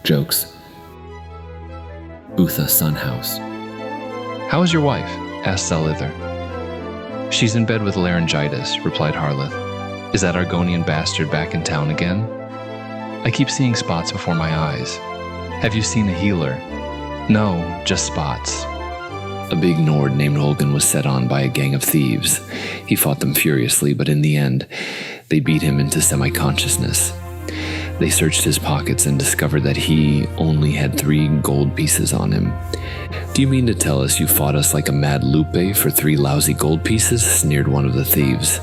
Jokes. Utha Sunhouse. "How is your wife?" asked Zalither. "She's in bed with laryngitis," replied Harleth. "Is that Argonian bastard back in town again? I keep seeing spots before my eyes. Have you seen a healer?" "No, just spots." A big Nord named Holgen was set on by a gang of thieves. He fought them furiously, but in the end, they beat him into semi-consciousness. They searched his pockets and discovered that he only had 3 gold pieces on him. "Do you mean to tell us you fought us like a mad Lupe for 3 lousy gold pieces?" sneered one of the thieves.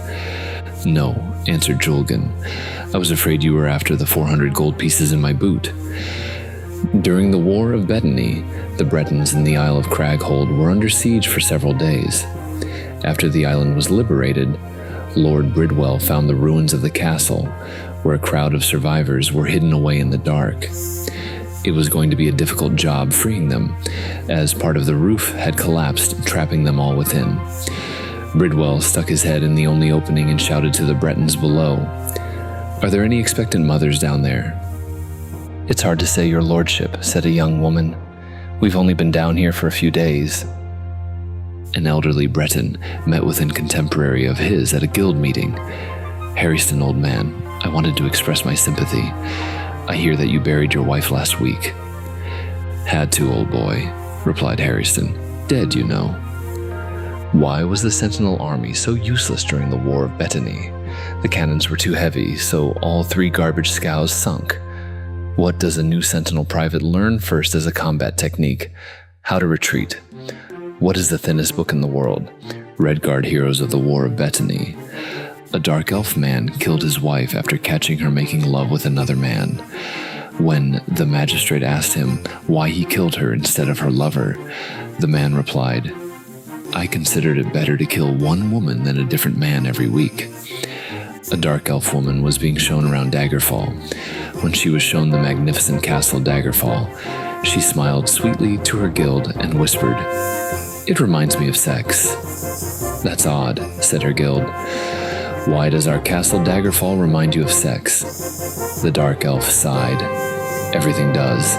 "No," answered Julgen. "I was afraid you were after the 400 gold pieces in my boot." During the War of Bettany, the Bretons in the Isle of Craghold were under siege for several days. After the island was liberated, Lord Bridwell found the ruins of the castle, where a crowd of survivors were hidden away in the dark. It was going to be a difficult job freeing them, as part of the roof had collapsed, trapping them all within. Bridwell stuck his head in the only opening and shouted to the Bretons below, "Are there any expectant mothers down there?" "It's hard to say, your lordship," said a young woman. "We've only been down here for a few days." An elderly Breton met with a contemporary of his at a guild meeting. "Harryston, old man, I wanted to express my sympathy. I hear that you buried your wife last week." "Had to, old boy," replied Harryston. "Dead, you know." Why was the Sentinel army so useless during the War of Bettany? The cannons were too heavy, so all 3 garbage scows sunk. What does a new Sentinel private learn first as a combat technique? How to retreat. What is the thinnest book in the world? Redguard Heroes of the War of Bettany. A dark elf man killed his wife after catching her making love with another man. When the magistrate asked him why he killed her instead of her lover, the man replied, "I considered it better to kill one woman than a different man every week." A dark elf woman was being shown around Daggerfall. When she was shown the magnificent castle Daggerfall, she smiled sweetly to her guild and whispered, "It reminds me of sex." "That's odd," said her guild. "Why does our castle Daggerfall remind you of sex?" The dark elf sighed. "Everything does."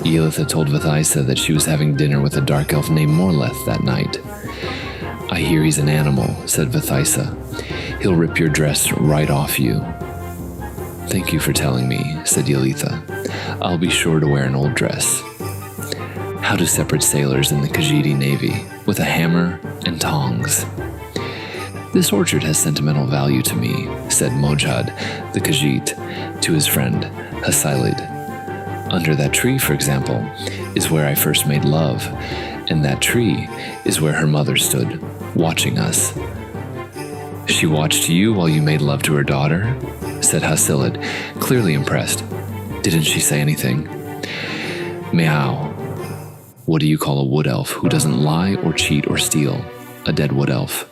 Elitha told Vithaisa that she was having dinner with a dark elf named Morleth that night. "I hear he's an animal," said Vithaisa. "He'll rip your dress right off you." "Thank you for telling me," said Elitha. "I'll be sure to wear an old dress." How to separate sailors in the Khajiit Navy with a hammer and tongs. "This orchard has sentimental value to me," said Mojad, the Khajiit, to his friend Hasilid. "Under that tree, for example, is where I first made love, and that tree is where her mother stood, watching us." "She watched you while you made love to her daughter?" said Hasilid, clearly impressed. "Didn't she say anything?" "Meow. What do you call a wood elf who doesn't lie or cheat or steal? A dead wood elf."